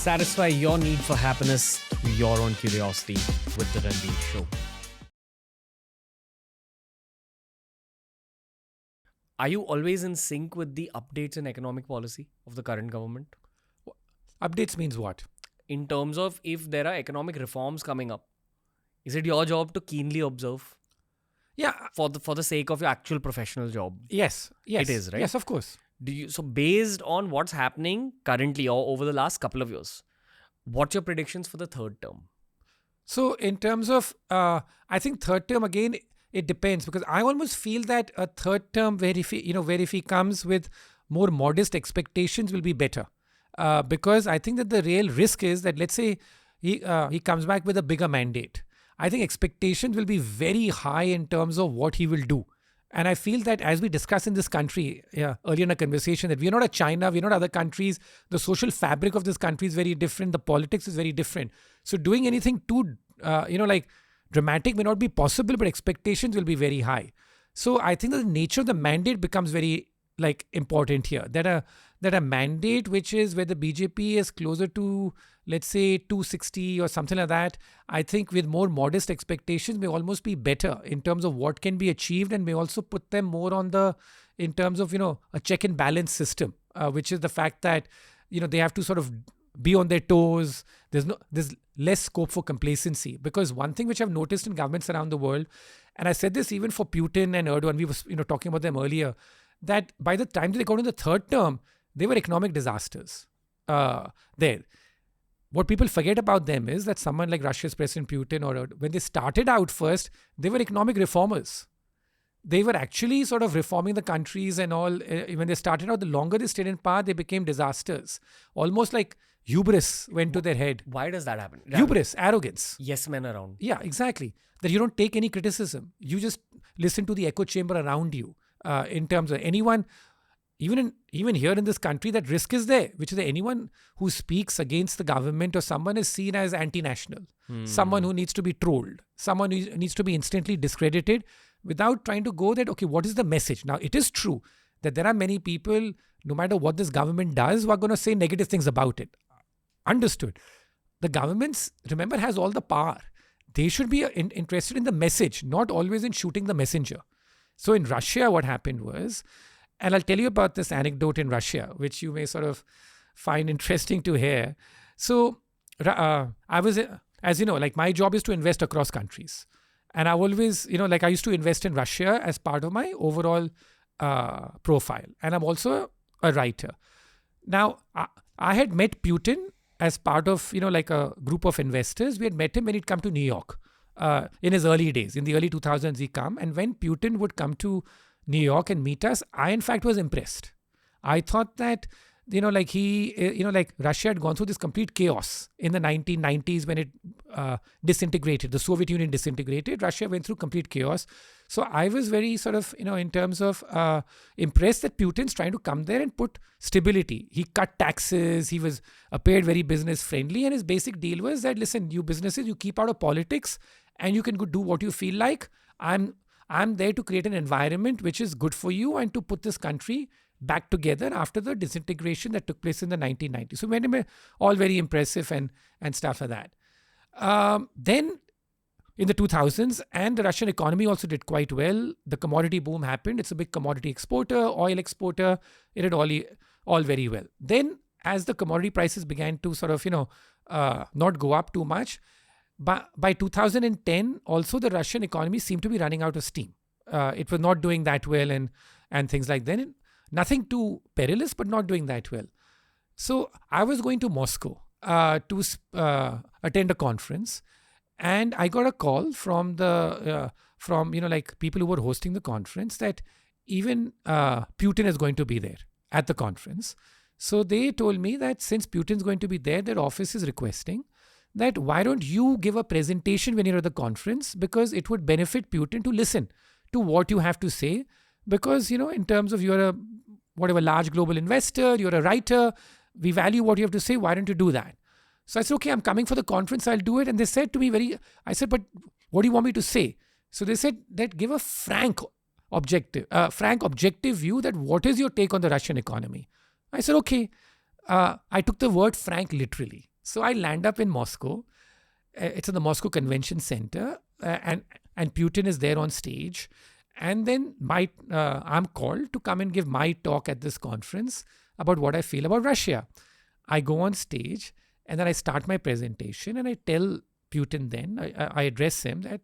Satisfy your need for happiness through your own curiosity with the Ranveer Show. Are you always in sync with the updates in economic policy of the current government? Updates means what? In terms of if there are economic reforms coming up, is it your job to keenly observe Yeah. for the sake of your actual professional job? Yes. It is, right? Yes, of course. So based on what's happening currently or over the last couple of years, what's your predictions for the third term? So in terms of, I think third term again, it depends because I almost feel that a third term where if he comes with more modest expectations will be better. Because I think that the real risk is that let's say he comes back with a bigger mandate. I think expectations will be very high in terms of what he will do. And I feel that as we discussed in this country earlier in a conversation that we're not a China, we're not other countries. The social fabric of this country is very different. The politics is very different. So doing anything too, dramatic may not be possible, but expectations will be very high. So I think that the nature of the mandate becomes very important here. That a mandate which is where the BJP is closer to, let's say, 260 or something like that, I think with more modest expectations may almost be better in terms of what can be achieved and may also put them more on in terms of, a check and balance system, which is the fact that, they have to sort of be on their toes. There's less scope for complacency because one thing which I've noticed in governments around the world, and I said this even for Putin and Erdogan, we were, talking about them earlier, that by the time they got in the third term, they were economic disasters. There. What people forget about them is that someone like Russia's President Putin, or when they started out first, they were economic reformers. They were actually sort of reforming the countries and all. When they started out, the longer they stayed in power, they became disasters. Almost like hubris went to their head. Why does that happen? Hubris, arrogance. Yes men around. Yeah, exactly. That you don't take any criticism. You just listen to the echo chamber around you. In terms of anyone, even here in this country, that risk is there, which is that anyone who speaks against the government or someone is seen as anti-national, someone who needs to be trolled, someone who needs to be instantly discredited without trying to go that, okay, what is the message? Now, it is true that there are many people, no matter what this government does, who are going to say negative things about it. Understood. The government, remember, has all the power. They should be interested in the message, not always in shooting the messenger. So in Russia, what happened was, and I'll tell you about this anecdote in Russia, which you may sort of find interesting to hear. So I was, as you know, my job is to invest across countries. And I always, I used to invest in Russia as part of my overall profile. And I'm also a writer. Now, I had met Putin as part of, a group of investors. We had met him when he'd come to New York. In his early days, in the early 2000s, he come. And when Putin would come to New York and meet us, I, in fact, was impressed. I thought that, Russia had gone through this complete chaos in the 1990s when it disintegrated. The Soviet Union disintegrated. Russia went through complete chaos. So I was very sort of, in terms of impressed that Putin's trying to come there and put stability. He cut taxes. He appeared very business friendly. And his basic deal was that, listen, you businesses, you keep out of politics and you can go do what you feel like. I'm there to create an environment which is good for you and to put this country back together after the disintegration that took place in the 1990s. So many all very impressive and stuff like that. Then in the 2000s, and the Russian economy also did quite well. The commodity boom happened. It's a big commodity exporter, oil exporter. It did all very well. Then as the commodity prices began to sort of, not go up too much, but by 2010, also the Russian economy seemed to be running out of steam. It was not doing that well and things like that. Nothing too perilous, but not doing that well. So I was going to Moscow to attend a conference, and I got a call from people who were hosting the conference that even Putin is going to be there at the conference. So they told me that since Putin's going to be there, their office is requesting that why don't you give a presentation when you're at the conference, because it would benefit Putin to listen to what you have to say, because, in terms of you're a large global investor, you're a writer, we value what you have to say, why don't you do that? So I said, okay, I'm coming for the conference, I'll do it. And they said to me I said, but what do you want me to say? So they said that give a frank objective view that what is your take on the Russian economy? I said, okay. I took the word frank literally. So I land up in Moscow. It's in the Moscow Convention Center, and Putin is there on stage. And then I'm called to come and give my talk at this conference about what I feel about Russia. I go on stage and then I start my presentation and I tell Putin then, I address him that,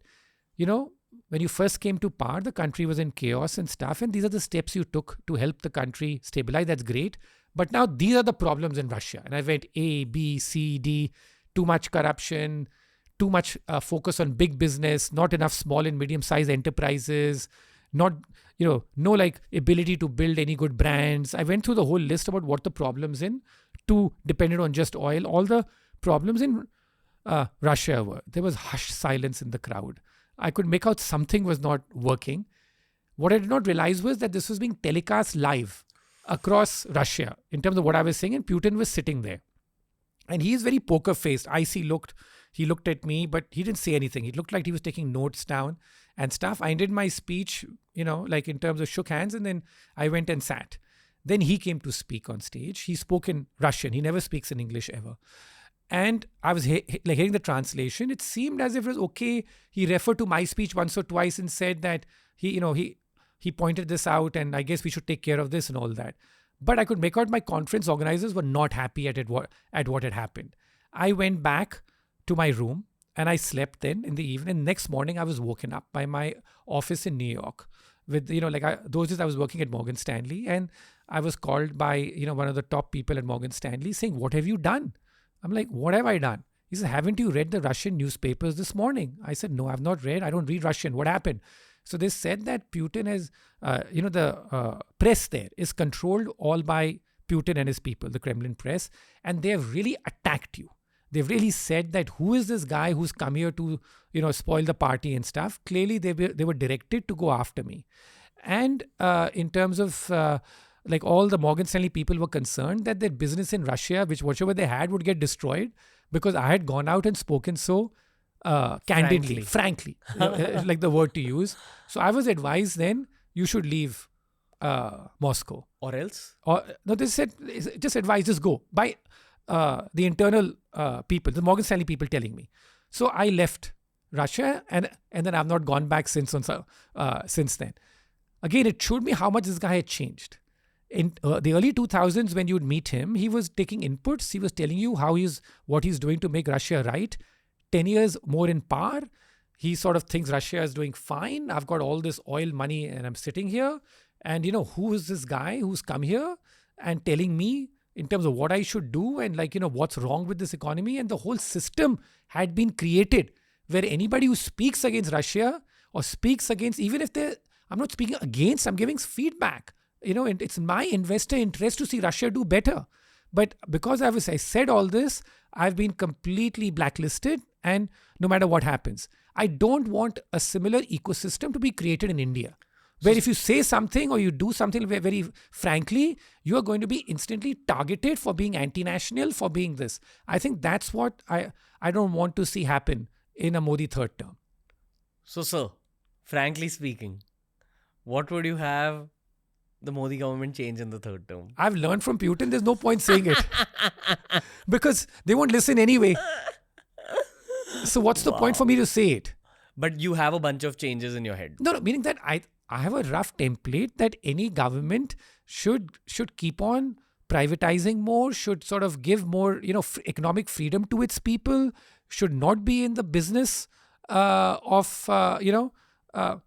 when you first came to power, the country was in chaos and stuff. And these are the steps you took to help the country stabilize. That's great. But now these are the problems in Russia. And I went A, B, C, D, too much corruption, too much focus on big business, not enough small and medium-sized enterprises, not, no ability to build any good brands. I went through the whole list about what the problems in, too dependent on just oil, all the problems in Russia were. There was hushed silence in the crowd. I could make out something was not working. What I did not realize was that this was being telecast live across Russia in terms of what I was saying, and Putin was sitting there. And he is very poker-faced. He looked at me, but he didn't say anything. He looked like he was taking notes down and stuff. I ended my speech, in terms of shook hands, and then I went and sat. Then he came to speak on stage. He spoke in Russian. He never speaks in English ever. And I was hearing the translation. It seemed as if it was okay. He referred to my speech once or twice and said that he pointed this out, and I guess we should take care of this and all that. But I could make out my conference organizers were not happy at what had happened. I went back to my room and I slept then in the evening. Next morning, I was woken up by my office in New York. With those days I was working at Morgan Stanley, and I was called by one of the top people at Morgan Stanley saying, "What have you done?" I'm like, "What have I done?" He said, "Haven't you read the Russian newspapers this morning?" I said, "No, I've not read. I don't read Russian. What happened?" So they said that Putin has, the press there is controlled all by Putin and his people, the Kremlin press, and they have really attacked you. They've really said that who is this guy who's come here to, spoil the party and stuff. Clearly, they were directed to go after me. And in terms of all the Morgan Stanley people were concerned that their business in Russia, whichever they had, would get destroyed because I had gone out and spoken so candidly, frankly, like the word to use. So I was advised then you should leave Moscow. Or else? No, they said just advise, just go. By the internal people, the Morgan Stanley people telling me. So I left Russia and then I've not gone back since then. Again, it showed me how much this guy had changed. In the early 2000s, when you'd meet him, he was taking inputs. He was telling you what he's doing to make Russia right. 10 years more in power. He sort of thinks Russia is doing fine. I've got all this oil money and I'm sitting here. And who is this guy who's come here and telling me in terms of what I should do and what's wrong with this economy? And the whole system had been created where anybody who speaks against Russia or speaks against, even if I'm not speaking against, I'm giving feedback. And it's my investor interest to see Russia do better. But because I said all this, I've been completely blacklisted, and no matter what happens, I don't want a similar ecosystem to be created in India, where if you say something or you do something very, very frankly, you are going to be instantly targeted for being anti-national, for being this. I think that's what I don't want to see happen in a Modi third term. So, sir, frankly speaking, what would you have the Modi government change in the third term? I've learned from Putin, there's no point saying it. Because they won't listen anyway. So what's the point for me to say it? But you have a bunch of changes in your head. No, meaning that I have a rough template that any government should keep on privatizing more, should sort of give more, economic freedom to its people, should not be in the business of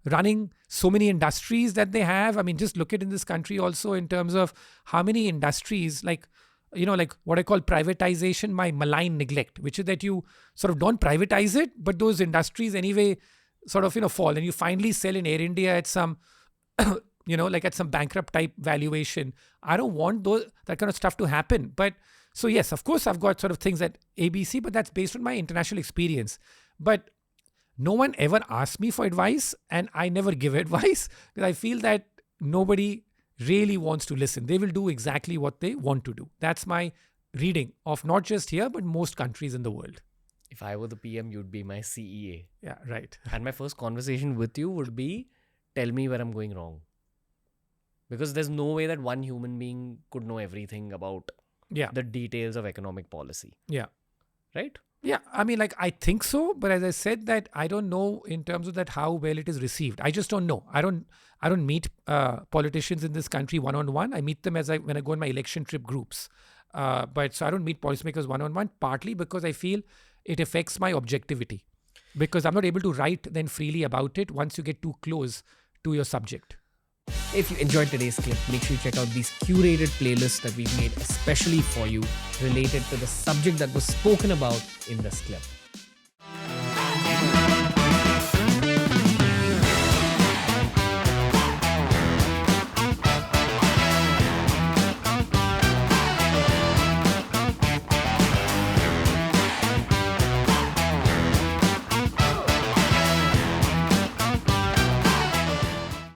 running so many industries that they have. I mean, just look at in this country also in terms of how many industries, like what I call privatization by malign neglect, which is that you sort of don't privatize it, but those industries anyway sort of, fall, and you finally sell in Air India at some, at some bankrupt type valuation. I don't want that kind of stuff to happen. But so yes, of course, I've got sort of things at ABC, but that's based on my international experience. But no one ever asks me for advice, and I never give advice because I feel that nobody really wants to listen. They will do exactly what they want to do. That's my reading of not just here, but most countries in the world. If I were the PM, you'd be my CEA. Yeah, right. And my first conversation with you would be, tell me where I'm going wrong. Because there's no way that one human being could know everything about the details of economic policy. Yeah. right? Yeah, I mean, like, I think so, but as I said, that I don't know in terms of that how well it is received. I just don't know. I don't meet politicians in this country one on one. I meet them when I go on my election trip groups. But so I don't meet policymakers one on one. Partly because I feel it affects my objectivity, because I'm not able to write then freely about it once you get too close to your subject. If you enjoyed today's clip, make sure you check out these curated playlists that we've made especially for you related to the subject that was spoken about in this clip.